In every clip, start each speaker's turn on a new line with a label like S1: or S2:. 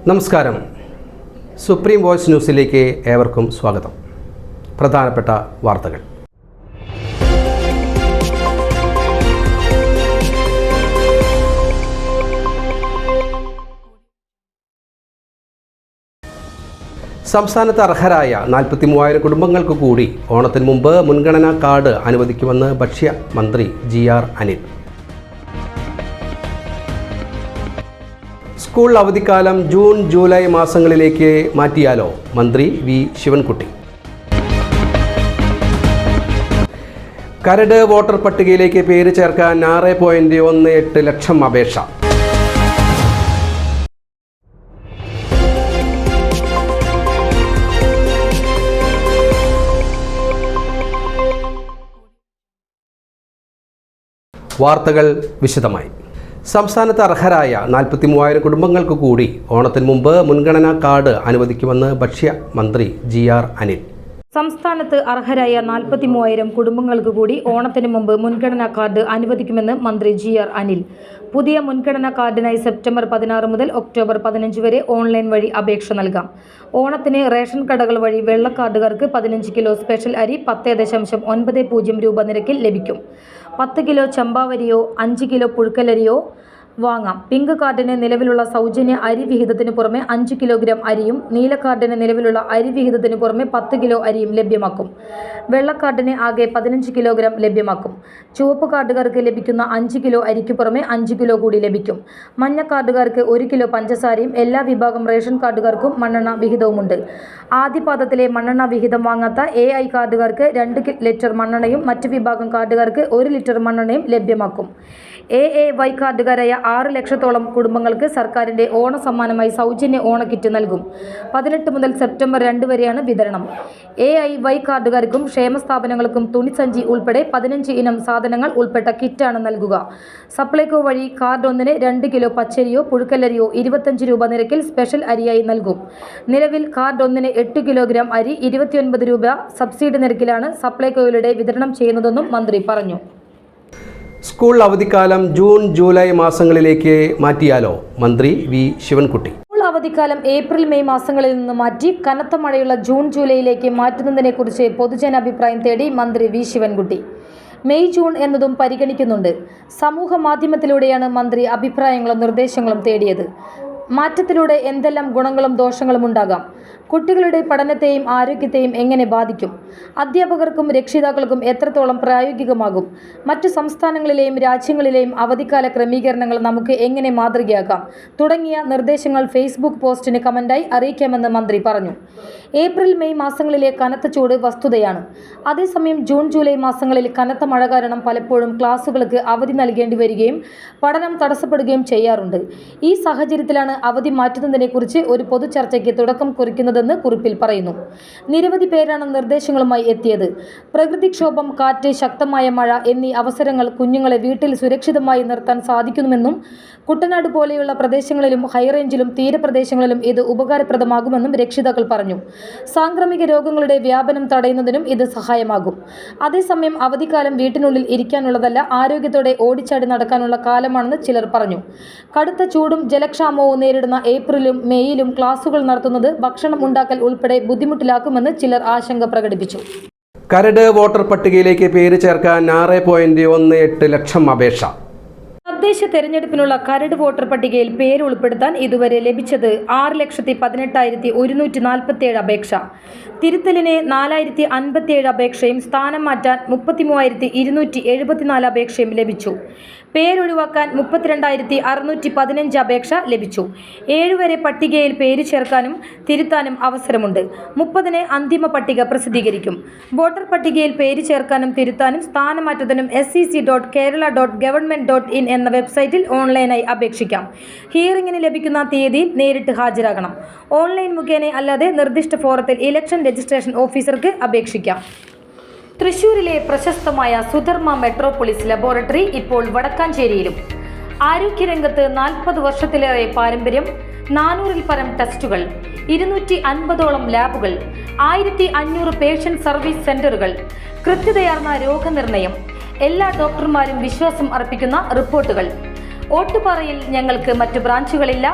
S1: നമസ്കാരം. Supreme voice ന്യൂസിലേക്ക് ഏവർക്കും സ്വാഗതം. പ്രധാനപ്പെട്ട വാർത്തകൾ. സംസ്ഥാനത്ത് അർഹരായ 43,000 കുടുംബങ്ങൾക്ക് കൂടി ഓണത്തിന് മുമ്പ് മുൻഗണനാ കാർഡ് അനുവദിക്കുമെന്ന് ഭക്ഷ്യമന്ത്രി GR അനിൽ. സ്കൂൾ അവധിക്കാലം ജൂൺ ജൂലൈ മാസങ്ങളിലേക്ക് മാറ്റിയാലോ? മന്ത്രി വി ശിവൻകുട്ടി. കരട് വോട്ടർ പട്ടികയിലേക്ക് പേര് ചേർക്കാൻ 6.18 ലക്ഷം അപേക്ഷ. വാർത്തകൾ വിശദമായി. സംസ്ഥാനത്ത് അർഹരായ 43,000 കുടുംബങ്ങൾക്ക് കൂടി ഓണത്തിന് മുമ്പ് മുൻഗണനാ കാർഡ് അനുവദിക്കുമെന്ന് ഭക്ഷ്യമന്ത്രി GR അനിൽ.
S2: സംസ്ഥാനത്ത് അർഹരായ 43,000 കുടുംബങ്ങൾക്ക് കൂടി ഓണത്തിന് മുമ്പ് മുൻഗണനാ കാർഡ് അനുവദിക്കുമെന്ന് മന്ത്രി GR അനിൽ. പുതിയ മുൻഗണനാ കാർഡിനായി സെപ്റ്റംബർ 16 മുതൽ ഒക്ടോബർ 15 വരെ ഓൺലൈൻ വഴി അപേക്ഷ നൽകാം. ഓണത്തിന് റേഷൻ കടകൾ വഴി വെള്ള കാർഡുകാർക്ക് 15 കിലോ സ്പെഷ്യൽ അരി 10.90 രൂപ നിരക്കിൽ ലഭിക്കും. 10 കിലോ ചമ്പാവരിയോ 5 കിലോ പുഴുക്കലരിയോ വാങ്ങാം. പിങ്ക് കാർഡിന് നിലവിലുള്ള സൗജന്യ അരി വിഹിതത്തിന് പുറമെ 5 കിലോഗ്രാം അരിയും നീല കാർഡിന് നിലവിലുള്ള അരി വിഹിതത്തിന് പുറമെ 10 കിലോ അരിയും ലഭ്യമാക്കും. വെള്ള കാർഡിന് ആകെ 15 കിലോഗ്രാം ലഭ്യമാക്കും. ചുവപ്പ് കാർഡുകാർക്ക് ലഭിക്കുന്ന 5 കിലോ അരിക്ക് പുറമെ 5 കിലോ കൂടി ലഭിക്കും. മഞ്ഞ കാർഡുകാർക്ക് 1 കിലോ പഞ്ചസാരയും എല്ലാ വിഭാഗം റേഷൻ കാർഡുകാർക്കും മണ്ണെണ്ണ വിഹിതവുമുണ്ട്. ആദ്യപാദത്തിലെ മണ്ണെണ്ണ വിഹിതം വാങ്ങാത്ത AI കാർഡുകാർക്ക് 2 ലിറ്റർ മണ്ണെണ്ണയും മറ്റ് വിഭാഗം കാർഡുകാർക്ക് 1 ലിറ്റർ മണ്ണെണ്ണയും ലഭ്യമാക്കും. AAY കാർഡുകാരായ 6 ലക്ഷത്തോളം കുടുംബങ്ങൾക്ക് സർക്കാരിൻ്റെ ഓണ സമ്മാനമായി സൗജന്യ ഓണക്കിറ്റ് നൽകും. 18 മുതൽ സെപ്റ്റംബർ 2 വരെയാണ് വിതരണം. AIY കാർഡുകാർക്കും ക്ഷേമസ്ഥാപനങ്ങൾക്കും തുണിസഞ്ചി ഉൾപ്പെടെ 15 ഇനം സാധനങ്ങൾ ഉൾപ്പെട്ട കിറ്റാണ് നൽകുക. സപ്ലൈകോ വഴി കാർഡ് ഒന്നിന് 2 കിലോ പച്ചരിയോ പുഴുക്കലരിയോ 25 രൂപ നിരക്കിൽ സ്പെഷ്യൽ അരിയായി നൽകും. നിലവിൽ കാർഡ് ഒന്നിന് 8 കിലോഗ്രാം അരി 29 രൂപ സബ്സിഡി നിരക്കിലാണ് സപ്ലൈകോയിലൂടെ വിതരണം ചെയ്യുന്നതെന്നും മന്ത്രി പറഞ്ഞു.
S1: സ്കൂൾ അവധിക്കാലം ജൂൺ ജൂലൈ മാസങ്ങളിലേക്ക് മാറ്റിയാലോ? മന്ത്രി വി ശിവൻകുട്ടി.
S2: സ്കൂൾ അവധിക്കാലം ഏപ്രിൽ മെയ് മാസങ്ങളിൽ നിന്ന് മാറ്റി കനത്ത മഴയുള്ള ജൂൺ ജൂലൈയിലേക്ക് മാറ്റുന്നതിനെക്കുറിച്ച് പൊതുജനാഭിപ്രായം തേടി മന്ത്രി വി ശിവൻകുട്ടി. മെയ് ജൂൺ എന്നതും പരിഗണിക്കുന്നുണ്ട്. സമൂഹ മാധ്യമത്തിലൂടെയാണ് മന്ത്രി അഭിപ്രായങ്ങളും നിർദ്ദേശങ്ങളും തേടിയത്. മാറ്റത്തിലൂടെ എന്തെല്ലാം ഗുണങ്ങളും ദോഷങ്ങളും ഉണ്ടാകാം? കുട്ടികളുടെ പഠനത്തെയും ആരോഗ്യത്തെയും എങ്ങനെ ബാധിക്കും? അധ്യാപകർക്കും രക്ഷിതാക്കൾക്കും എത്രത്തോളം പ്രായോഗികമാകും? മറ്റു സംസ്ഥാനങ്ങളിലെയും രാജ്യങ്ങളിലെയും അവധിക്കാല ക്രമീകരണങ്ങൾ നമുക്ക് എങ്ങനെ മാതൃകയാക്കാം? തുടങ്ങിയ നിർദ്ദേശങ്ങൾ ഫേസ്ബുക്ക് പോസ്റ്റിന് കമന്റായി അറിയിക്കാമെന്ന് മന്ത്രി പറഞ്ഞു. ഏപ്രിൽ മെയ് മാസങ്ങളിലെ കനത്ത ചൂട് വസ്തുതയാണ്. അതേസമയം ജൂൺ ജൂലൈ മാസങ്ങളിൽ കനത്ത മഴ കാരണം പലപ്പോഴും ക്ലാസുകൾക്ക് അവധി നൽകേണ്ടി വരികയും പഠനം തടസ്സപ്പെടുകയും ചെയ്യാറുണ്ട്. ഈ സാഹചര്യത്തിലാണ് അവധി മാറ്റുന്നതിനെക്കുറിച്ച് ഒരു പൊതു ചർച്ചയ്ക്ക് തുടക്കം കുറിക്കുന്നതെന്ന് കുറിപ്പിൽ പറയുന്നു. നിരവധി പേരാണ് നിർദ്ദേശങ്ങളുമായി എത്തിയത്. പ്രകൃതിക്ഷോഭം, കാറ്റ്, ശക്തമായ മഴ എന്നീ അവസരങ്ങൾ കുഞ്ഞുങ്ങളെ വീട്ടിൽ സുരക്ഷിതമായി നിർത്താൻ സാധിക്കുമെന്നും കുട്ടനാട് പോലെയുള്ള പ്രദേശങ്ങളിലും ഹൈറേഞ്ചിലും തീരപ്രദേശങ്ങളിലും ഇത് ഉപകാരപ്രദമാകുമെന്നും രക്ഷിതാക്കൾ പറഞ്ഞു. സാംക്രമിക രോഗങ്ങളുടെ വ്യാപനം തടയുന്നതിനും ഇത് സഹായമാകും. അതേസമയം അവധിക്കാലം വീട്ടിനുള്ളിൽ ഇരിക്കാനുള്ളതല്ല, ആരോഗ്യത്തോടെ ഓടിച്ചാടി നടക്കാനുള്ള കാലമാണെന്ന് ചിലർ പറഞ്ഞു. കടുത്ത ചൂടും ജലക്ഷാമവും നേരിടുന്ന ഏപ്രിലും മെയ്യിലും ക്ലാസുകൾ നടത്തുന്നത് ഭക്ഷണം ഉണ്ടാക്കൽ ഉൾപ്പെടെ ബുദ്ധിമുട്ടിലാക്കുമെന്ന് ചിലർ ആശങ്ക പ്രകടിപ്പിച്ചു.
S1: കരട് വോട്ടർ പട്ടികയിലേക്ക് പേര് ചേർക്കാൻ 6.18 ലക്ഷം അപേക്ഷ.
S2: തദ്ദേശ തെരഞ്ഞെടുപ്പിനുള്ള കരട് വോട്ടർ പട്ടികയിൽ പേര് ഉൾപ്പെടുത്താൻ ഇതുവരെ ലഭിച്ചത് 6,18,147 അപേക്ഷ. തിരുത്തലിന് 4,057 അപേക്ഷയും സ്ഥാനം മാറ്റാൻ 33,274 അപേക്ഷയും ലഭിച്ചു. പേരൊഴിവാക്കാൻ 32,615 അപേക്ഷ ലഭിച്ചു. 7 വരെ പട്ടികയിൽ പേര് ചേർക്കാനും തിരുത്താനും അവസരമുണ്ട്. 30-ന് അന്തിമ പട്ടിക പ്രസിദ്ധീകരിക്കും. വോട്ടർ പട്ടികയിൽ പേര് ചേർക്കാനും തിരുത്താനും സ്ഥാനമാറ്റത്തിനും sec.kerala.government.in എന്ന വെബ്സൈറ്റിൽ ഓൺലൈനായി അപേക്ഷിക്കാം. ഹിയറിംഗിന് ലഭിക്കുന്ന തീയതിയിൽ നേരിട്ട് ഹാജരാകണം. ഓൺലൈൻ മുഖേന അല്ലാതെ നിർദ്ദിഷ്ട ഫോറത്തിൽ ഇലക്ഷൻ രജിസ്ട്രേഷൻ ഓഫീസർക്ക് അപേക്ഷിക്കാം. തൃശൂരിലെ പ്രശസ്തമായ സുധർമ്മ മെട്രോപോളിസ് ലബോറട്ടറി ഇപ്പോൾ വടക്കാഞ്ചേരിയിലും. ആരോഗ്യരംഗത്ത് 40 വർഷത്തിലേറെ പാരമ്പര്യം, 400-ൽ പരം ടെസ്റ്റുകൾ, 250ഓളം ലാബുകൾ, 1500 പേഷ്യന്റ് സർവീസ് സെന്ററുകൾ, കൃത്യതയാർന്ന രോഗനിർണയം, എല്ലാ ഡോക്ടർമാരും വിശ്വാസം അർപ്പിക്കുന്ന റിപ്പോർട്ടുകൾ. ഓട്ടുപാറയിൽ ഞങ്ങൾക്ക് മറ്റു ബ്രാഞ്ചുകളില്ല.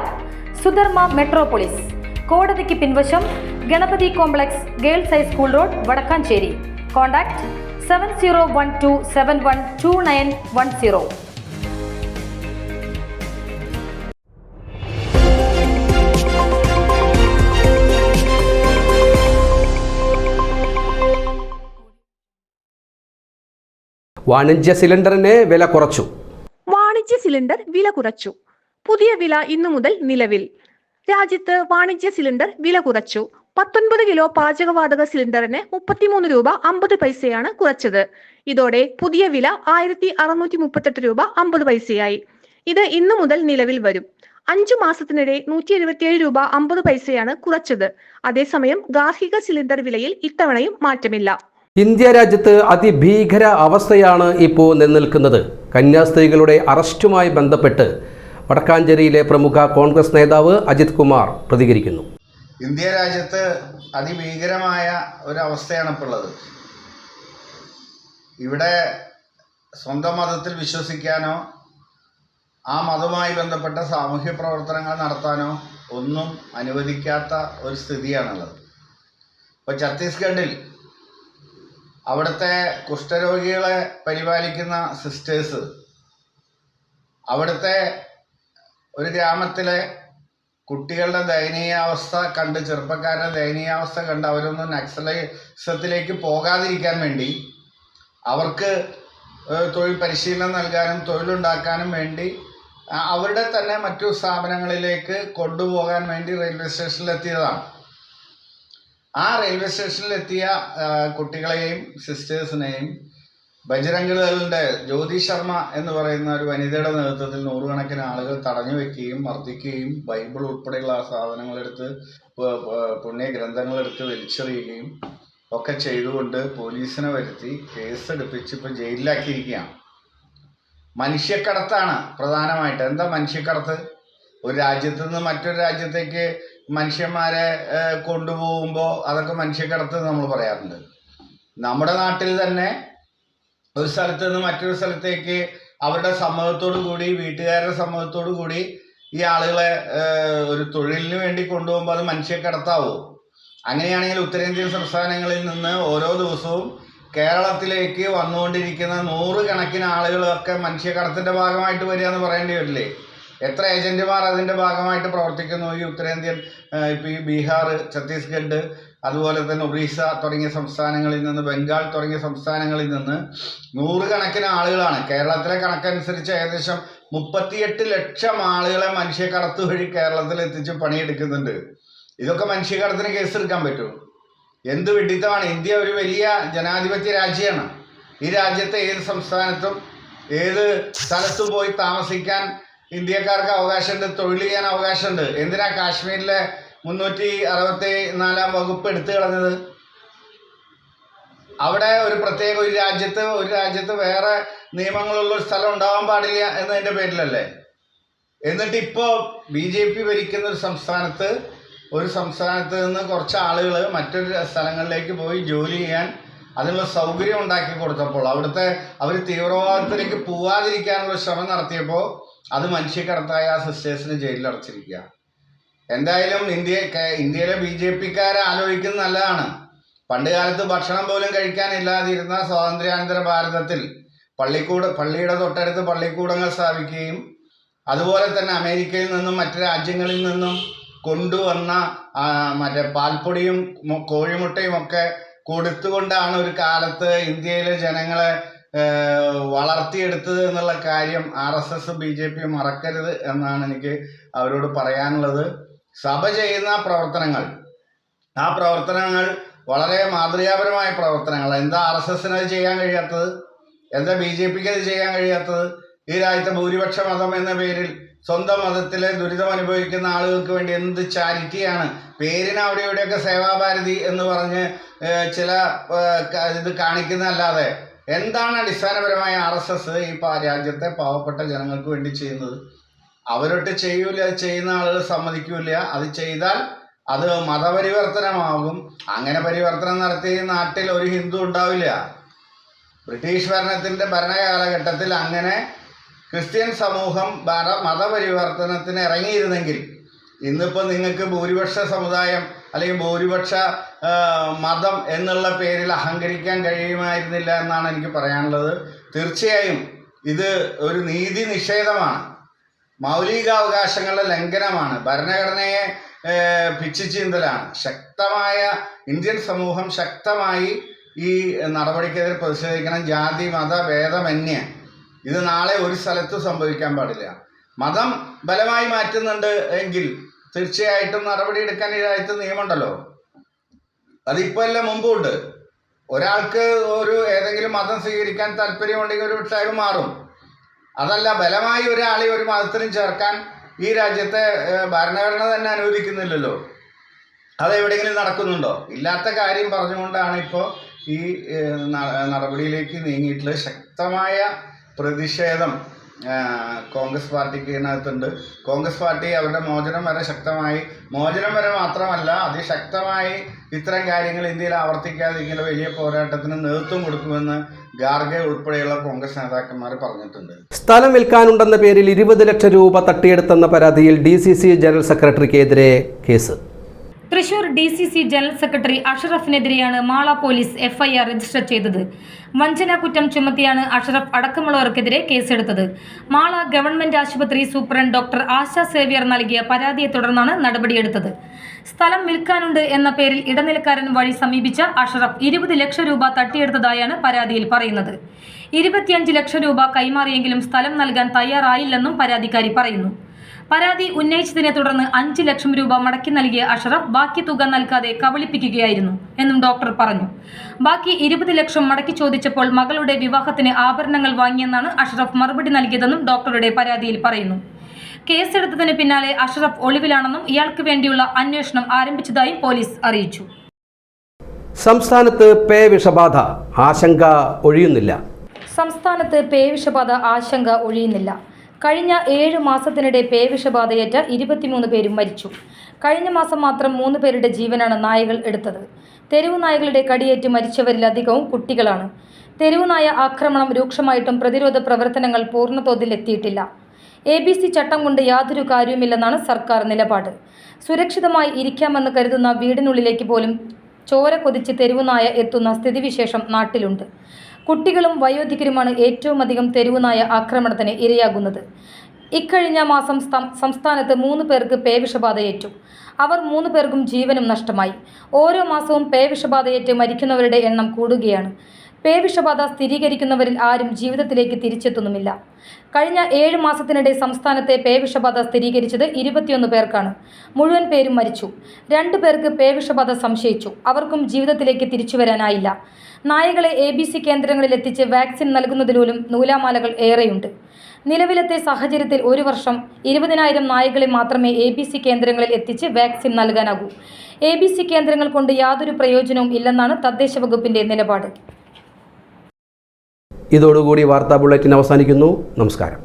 S2: സുധർമ്മ മെട്രോപോളിസ്, കോടതിക്ക് പിൻവശം, Ganapathi complex, girls high school road, Vadakkanchery. Contact 7012712910.
S1: വാണിജ്യ സിലിണ്ടറിന് വില കുറച്ചു.
S3: വാണിജ്യ സിലിണ്ടർ വില കുറച്ചു. പുതിയ വില ഇന്നു മുതൽ നിലവിൽ. രാജ്യത്ത് വാണിജ്യ സിലിണ്ടർ വില കുറച്ചു. 19 കിലോ പാചകവാതക സിലിണ്ടറിന് 33 രൂപ 50 പൈസയാണ് കുറച്ചത്. ഇതോടെ പുതിയ വില 1638 രൂപ 50 പൈസയായി. ഇത് ഇന്നു മുതൽ നിലവിൽ വരും. 5 മാസത്തിനിടെ 177 രൂപ 50 പൈസയാണ് കുറച്ചത്. അതേസമയം ഗാർഹിക സിലിണ്ടർ വിലയിൽ ഇത്തവണയും മാറ്റമില്ല.
S1: ഇന്ത്യ രാജ്യത്ത് അതിഭീകര അവസ്ഥയാണ് ഇപ്പോൾ നിലനിൽക്കുന്നത്. കന്യാസ്ത്രീകളുടെ അറസ്റ്റുമായി ബന്ധപ്പെട്ട് വടക്കാഞ്ചേരിയിലെ പ്രമുഖ കോൺഗ്രസ് നേതാവ് അജിത് കുമാർ പ്രതികരിക്കുന്നു.
S4: ഇന്ത്യ രാജ്യത്ത് അതിഭീകരമായ ഒരവസ്ഥയാണ് ഇപ്പോൾ ഉള്ളത്. ഇവിടെ സ്വന്തം മതത്തിൽ വിശ്വസിക്കാനോ ആ മതവുമായി ബന്ധപ്പെട്ട സാമൂഹ്യ പ്രവർത്തനങ്ങൾ നടത്താനോ ഒന്നും അനുവദിക്കാത്ത ഒരു സ്ഥിതിയാണുള്ളത്. ഇപ്പോൾ ഛത്തീസ്ഗഡിൽ അവിടുത്തെ കുഷ്ഠരോഗികളെ പരിപാലിക്കുന്ന സിസ്റ്റേഴ്സ് അവിടുത്തെ ഒരു ഗ്രാമത്തിലെ കുട്ടികളുടെ ദയനീയാവസ്ഥ കണ്ട്, ചെറുപ്പക്കാരുടെ ദയനീയാവസ്ഥ കണ്ട് അവരൊന്നും നക്സലിസത്തിലേക്ക് പോകാതിരിക്കാൻ വേണ്ടി അവർക്ക് തൊഴിൽ പരിശീലനം നൽകാനും തൊഴിലുണ്ടാക്കാനും വേണ്ടി അവരുടെ തന്നെ മറ്റു സ്ഥാപനങ്ങളിലേക്ക് കൊണ്ടുപോകാൻ വേണ്ടി റെയിൽവേ സ്റ്റേഷനിലെത്തിയതാണ്. ആ റെയിൽവേ സ്റ്റേഷനിലെത്തിയ കുട്ടികളെയും സിസ്റ്റേഴ്സിനെയും ബജരംഗദളിൻ്റെ ജ്യോതി ശർമ്മ എന്ന് പറയുന്ന ഒരു വനിതയുടെ നേതൃത്വത്തിൽ നൂറുകണക്കിന് ആളുകൾ തടഞ്ഞു വെക്കുകയും മർദ്ദിക്കുകയും ബൈബിൾ ഉൾപ്പെടെയുള്ള സാധനങ്ങളെടുത്ത് പുണ്യഗ്രന്ഥങ്ങളെടുത്ത് വലിച്ചെറിയുകയും ഒക്കെ ചെയ്തുകൊണ്ട് പോലീസിനെ വരുത്തി കേസെടുപ്പിച്ച് ഇപ്പോൾ ജയിലിലാക്കിയിരിക്കുകയാണ്. മനുഷ്യക്കടത്താണ് പ്രധാനമായിട്ട്. എന്താ മനുഷ്യക്കടത്ത്? ഒരു രാജ്യത്ത് നിന്ന് മറ്റൊരു രാജ്യത്തേക്ക് മനുഷ്യന്മാരെ കൊണ്ടുപോകുമ്പോൾ അതൊക്കെ മനുഷ്യക്കടത്ത് നമ്മൾ പറയാറുണ്ട്. നമ്മുടെ നാട്ടിൽ തന്നെ ഒരു സ്ഥലത്ത് നിന്ന് മറ്റൊരു സ്ഥലത്തേക്ക് അവരുടെ സമ്മതത്തോടു കൂടി, വീട്ടുകാരുടെ സമ്മതത്തോടു കൂടി ഈ ആളുകളെ ഒരു തൊഴിലിന് വേണ്ടി കൊണ്ടുപോകുമ്പോൾ അത് മനുഷ്യക്കടത്താവും. അങ്ങനെയാണെങ്കിൽ ഉത്തരേന്ത്യൻ സംസ്ഥാനങ്ങളിൽ നിന്ന് ഓരോ ദിവസവും കേരളത്തിലേക്ക് വന്നുകൊണ്ടിരിക്കുന്ന 100 കണക്കിന് ആളുകളൊക്കെ മനുഷ്യക്കടത്തിൻ്റെ ഭാഗമായിട്ട് വരിക എന്ന് പറയേണ്ടി വരില്ലേ? എത്ര ഏജന്റുമാർ അതിൻ്റെ ഭാഗമായിട്ട് പ്രവർത്തിക്കുന്നു? ഈ ഉത്തരേന്ത്യൻ, ഇപ്പോൾ ഈ ബീഹാർ, ഛത്തീസ്ഗഡ്, അതുപോലെ തന്നെ ഒറീസ തുടങ്ങിയ സംസ്ഥാനങ്ങളിൽ നിന്ന്, ബംഗാൾ തുടങ്ങിയ സംസ്ഥാനങ്ങളിൽ നിന്ന് 100 കണക്കിന് ആളുകളാണ്. കേരളത്തിലെ കണക്കനുസരിച്ച് ഏകദേശം 38 ലക്ഷം ആളുകളെ മനുഷ്യക്കടത്ത് വഴി കേരളത്തിൽ എത്തിച്ച് പണിയെടുക്കുന്നുണ്ട്. ഇതൊക്കെ മനുഷ്യക്കടത്തിന് കേസെടുക്കാൻ പറ്റുമോ? എന്ത് വിഡിത്തമാണ്! ഇന്ത്യ ഒരു വലിയ ജനാധിപത്യ രാജ്യമാണ്. ഈ രാജ്യത്തെ ഏത് സംസ്ഥാനത്തും ഏത് സ്ഥലത്തും പോയി താമസിക്കാൻ ഇന്ത്യക്കാർക്ക് അവകാശമുണ്ട്, തൊഴിൽ ചെയ്യാൻ അവകാശമുണ്ട്. എന്തിനാ കാശ്മീരിലെ 364 വകുപ്പ് എടുത്തു കളഞ്ഞത്? അവിടെ ഒരു പ്രത്യേക ഒരു രാജ്യത്ത് വേറെ നിയമങ്ങളുള്ള ഒരു സ്ഥലം ഉണ്ടാവാൻ പാടില്ല എന്നതിൻ്റെ പേരിലല്ലേ? എന്നിട്ട് ഇപ്പോൾ BJP ഭരിക്കുന്ന ഒരു സംസ്ഥാനത്ത് നിന്ന് കുറച്ച് ആളുകൾ മറ്റൊരു സ്ഥലങ്ങളിലേക്ക് പോയി ജോലി ചെയ്യാൻ അതിനുള്ള സൗകര്യം ഉണ്ടാക്കി കൊടുത്തപ്പോൾ അവർ തീവ്രവാദത്തിലേക്ക് പോവാതിരിക്കാനുള്ള ശ്രമം നടത്തിയപ്പോൾ അത് മനുഷ്യക്കടത്തായ ആ സിസ്റ്റേഴ്സിന് ജയിലിൽ അടച്ചിരിക്കുക. എന്തായാലും ഇന്ത്യയിലെ BJPക്കാരെ ആലോചിക്കുന്നത് നല്ലതാണ്. പണ്ട് കാലത്ത് ഭക്ഷണം പോലും കഴിക്കാനില്ലാതിരുന്ന സ്വാതന്ത്ര്യാനന്തര ഭാരതത്തിൽ പള്ളിയുടെ തൊട്ടടുത്ത് പള്ളിക്കൂടങ്ങൾ സ്ഥാപിക്കുകയും അതുപോലെ തന്നെ അമേരിക്കയിൽ നിന്നും മറ്റു രാജ്യങ്ങളിൽ നിന്നും കൊണ്ടുവന്ന മറ്റേ പാൽപ്പൊടിയും കോഴിമുട്ടയും ഒക്കെ കൊടുത്തുകൊണ്ടാണ് ഒരു കാലത്ത് ഇന്ത്യയിലെ ജനങ്ങളെ വളർത്തിയെടുത്തത് എന്നുള്ള കാര്യം RSS BJP മറക്കരുത് എന്നാണ് എനിക്ക് അവരോട് പറയാനുള്ളത്. സഭ ചെയ്യുന്ന ആ പ്രവർത്തനങ്ങൾ വളരെ മാതൃകാപരമായ പ്രവർത്തനങ്ങൾ. എന്താ RSSന് അത് ചെയ്യാൻ കഴിയാത്തത്? എന്താ BJPക്ക് അത് ചെയ്യാൻ കഴിയാത്തത്? ഈ രാജ്യത്തെ ഭൂരിപക്ഷ മതം എന്ന പേരിൽ സ്വന്തം മതത്തിലെ ദുരിതം അനുഭവിക്കുന്ന ആളുകൾക്ക് വേണ്ടി എന്ത് ചാരിറ്റിയാണ്! പേരിന് അവിടെ ഇവിടെയൊക്കെ സേവാഭാരതി എന്ന് പറഞ്ഞ് ചില ഇത് കാണിക്കുന്നതല്ലാതെ എന്താണ് അടിസ്ഥാനപരമായ RSS ഈ രാജ്യത്തെ പാവപ്പെട്ട ജനങ്ങൾക്ക് വേണ്ടി ചെയ്യുന്നത്? അവരൊട്ട് ചെയ്യൂല. അത് ചെയ്യുന്ന ആളുകൾ സമ്മതിക്കൂല. അത് ചെയ്താൽ അത് മതപരിവർത്തനമാകും. അങ്ങനെ പരിവർത്തനം നടത്തി നാട്ടിൽ ഒരു ഹിന്ദു ഉണ്ടാവില്ല. ബ്രിട്ടീഷ് ഭരണകാലഘട്ടത്തിൽ അങ്ങനെ ക്രിസ്ത്യൻ സമൂഹം മതപരിവർത്തനത്തിന് ഇറങ്ങിയിരുന്നെങ്കിൽ ഇന്നിപ്പോൾ നിങ്ങൾക്ക് ഭൂരിപക്ഷ സമുദായം അല്ലെങ്കിൽ ഭൂരിപക്ഷ മതം എന്നുള്ള പേരിൽ അഹങ്കരിക്കാൻ കഴിയുമായിരുന്നില്ല എന്നാണ് എനിക്ക് പറയാനുള്ളത്. തീർച്ചയായും ഇത് ഒരു നീതി നിഷേധമാണ്, മൗലികാവകാശങ്ങളുടെ ലംഘനമാണ്, ഭരണഘടനയെ പിച്ചുചീന്തലാണ്. ശക്തമായ ഇന്ത്യൻ സമൂഹം ശക്തമായി ഈ നടപടിക്കെതിരെ പ്രതിഷേധിക്കണം. ജാതി മത ഭേദമന്യേ ഇത് നാളെ ഒരു സ്ഥലത്തും സംഭവിക്കാൻ പാടില്ല. മതം ബലമായി മാറ്റുന്നുണ്ട് എങ്കിൽ തീർച്ചയായിട്ടും നടപടിയെടുക്കാൻ ഈ രാജ്യത്ത് നിയമമുണ്ടല്ലോ. അതിപ്പോൾ അല്ല, മുമ്പുണ്ട്. ഒരാൾക്ക് ഏതെങ്കിലും മതം സ്വീകരിക്കാൻ താല്പര്യമുണ്ടെങ്കിൽ ഒരു പക്ഷേ മാറും. അതല്ല, ബലമായി ഒരാളെ ഒരു മതത്തിനും ചേർക്കാൻ ഈ രാജ്യത്തെ ഭരണഘടന തന്നെ അനുവദിക്കുന്നില്ലല്ലോ. അതെവിടെയെങ്കിലും നടക്കുന്നുണ്ടോ? ഇല്ലാത്ത കാര്യം പറഞ്ഞുകൊണ്ടാണ് ഇപ്പോൾ ഈ നടപടിയിലേക്ക് നീങ്ങിയിട്ടുള്ളത്. ശക്തമായ പ്രതിഷേധം കോൺഗ്രസ് പാർട്ടിക്ക് ഇതിനകത്തുണ്ട്. കോൺഗ്രസ് പാർട്ടി അവരുടെ മോചനം വരെ മാത്രമല്ല, അതിശക്തമായി ഇത്തരം കാര്യങ്ങൾ ഇന്ത്യയിൽ ആവർത്തിക്കാതിരിക്കുന്ന വലിയ പോരാട്ടത്തിന് നേതൃത്വം കൊടുക്കുമെന്ന് ഖാർഗെ ഉൾപ്പെടെയുള്ള കോൺഗ്രസ് നേതാക്കന്മാർ പറഞ്ഞിട്ടുണ്ട്.
S1: സ്ഥലം വിൽക്കാനുണ്ടെന്ന പേരിൽ 20 ലക്ഷം രൂപ തട്ടിയെടുത്തെന്ന പരാതിയിൽ DCC ജനറൽ സെക്രട്ടറിക്കെതിരെ കേസ്.
S2: തൃശൂർ DCC ജനറൽ സെക്രട്ടറി അഷറഫിനെതിരെയാണ് മാള പോലീസ് FIR രജിസ്റ്റർ ചെയ്തത്. വഞ്ചന കുറ്റം ചുമത്തിയാണ് അഷറഫ് അടക്കമുള്ളവർക്കെതിരെ കേസെടുത്തത്. മാള ഗവൺമെന്റ് ആശുപത്രി സൂപ്രണ്ട് ഡോക്ടർ ആശ സേവ്യർ നൽകിയ പരാതിയെ തുടർന്നാണ് നടപടിയെടുത്തത്. സ്ഥലം വിൽക്കാനുണ്ട് എന്ന പേരിൽ ഇടനിലക്കാരൻ വഴി സമീപിച്ച അഷറഫ് 20 ലക്ഷം രൂപ തട്ടിയെടുത്തതായാണ് പരാതിയിൽ പറയുന്നത്. 25 ലക്ഷം രൂപ കൈമാറിയെങ്കിലും സ്ഥലം നൽകാൻ തയ്യാറായില്ലെന്നും പരാതിക്കാരി പറയുന്നു. പരാതി ഉന്നയിച്ചതിനെ തുടർന്ന് 5 ലക്ഷം രൂപ മടക്കി നൽകിയ അഷറഫ് ബാക്കി തുക നൽകാതെ കബളിപ്പിക്കുകയായിരുന്നു എന്നും ഡോക്ടർ പറഞ്ഞു. ബാക്കി 20 ലക്ഷം മടക്കി ചോദിച്ചപ്പോൾ മകളുടെ വിവാഹത്തിന് ആഭരണങ്ങൾ വാങ്ങിയെന്നാണ് അഷറഫ് മറുപടി നൽകിയതെന്നും ഡോക്ടറുടെ പരാതിയിൽ പറയുന്നു. കേസെടുത്തതിന് പിന്നാലെ അഷറഫ് ഒളിവിലാണെന്നും ഇയാൾക്ക് വേണ്ടിയുള്ള അന്വേഷണം ആരംഭിച്ചതായും പോലീസ് അറിയിച്ചു.
S1: സംസ്ഥാനത്ത് പേ വിഷബാധ ആശങ്ക ഒഴിയുന്നില്ല.
S2: സംസ്ഥാനത്ത് പേ വിഷബാധ ആശങ്ക ഒഴിയുന്നില്ല. കഴിഞ്ഞ 7 മാസത്തിനിടെ പേ വിഷബാധയേറ്റ 23 പേരും മരിച്ചു. കഴിഞ്ഞ മാസം മാത്രം 3 പേരുടെ ജീവനാണ് നായകൾ എടുത്തത്. തെരുവു നായകളുടെ കടിയേറ്റ് മരിച്ചവരിലധികവും കുട്ടികളാണ്. തെരുവു നായ ആക്രമണം രൂക്ഷമായിട്ടും പ്രതിരോധ പ്രവർത്തനങ്ങൾ പൂർണ്ണതോതിൽ എത്തിയിട്ടില്ല. ABC ചട്ടം കൊണ്ട് യാതൊരു കാര്യവുമില്ലെന്നാണ് സർക്കാർ നിലപാട്. സുരക്ഷിതമായി ഇരിക്കാമെന്ന് കരുതുന്ന വീടിനുള്ളിലേക്ക് പോലും ചോര കൊതിച്ച് തെരുവുനായ എത്തുന്ന സ്ഥിതിവിശേഷം നാട്ടിലുണ്ട്. കുട്ടികളും വയോധികരുമാണ് ഏറ്റവും അധികം തെരുവുനായ ആക്രമണത്തിന് ഇരയാകുന്നത്. ഇക്കഴിഞ്ഞ മാസം സംസ്ഥാനത്ത് 3 പേർക്ക് പേ വിഷബാധയേറ്റു. അവർ 3 പേർക്കും ജീവനും നഷ്ടമായി. ഓരോ മാസവും പേ വിഷബാധയേറ്റ് മരിക്കുന്നവരുടെ എണ്ണം കൂടുകയാണ്. പേ വിഷബാധ സ്ഥിരീകരിക്കുന്നവരിൽ ആരും ജീവിതത്തിലേക്ക് തിരിച്ചെത്തുന്നുമില്ല. കഴിഞ്ഞ 7 മാസത്തിനിടെ സംസ്ഥാനത്തെ പേ വിഷബാധ സ്ഥിരീകരിച്ചത് 21 പേർക്കാണ്. മുഴുവൻ പേരും മരിച്ചു. 2 പേർക്ക് പേ വിഷബാധ സംശയിച്ചു. അവർക്കും ജീവിതത്തിലേക്ക് തിരിച്ചു വരാനായില്ല. നായകളെ ABC കേന്ദ്രങ്ങളിൽ എത്തിച്ച് വാക്സിൻ നൽകുന്നതിലും നൂലാമാലകൾ ഏറെയുണ്ട്. നിലവിലത്തെ സാഹചര്യത്തിൽ 1 വർഷം 20,000 നായകളെ മാത്രമേ ABC കേന്ദ്രങ്ങളിൽ എത്തിച്ച് വാക്സിൻ നൽകാനാകൂ. ABC കേന്ദ്രങ്ങൾ കൊണ്ട് യാതൊരു പ്രയോജനവും ഇല്ലെന്നാണ് തദ്ദേശ വകുപ്പിന്റെ നിലപാട്.
S1: ഇതോടുകൂടി വാർത്താ ബുള്ളറ്റിൻ അവസാനിക്കുന്നു. നമസ്കാരം.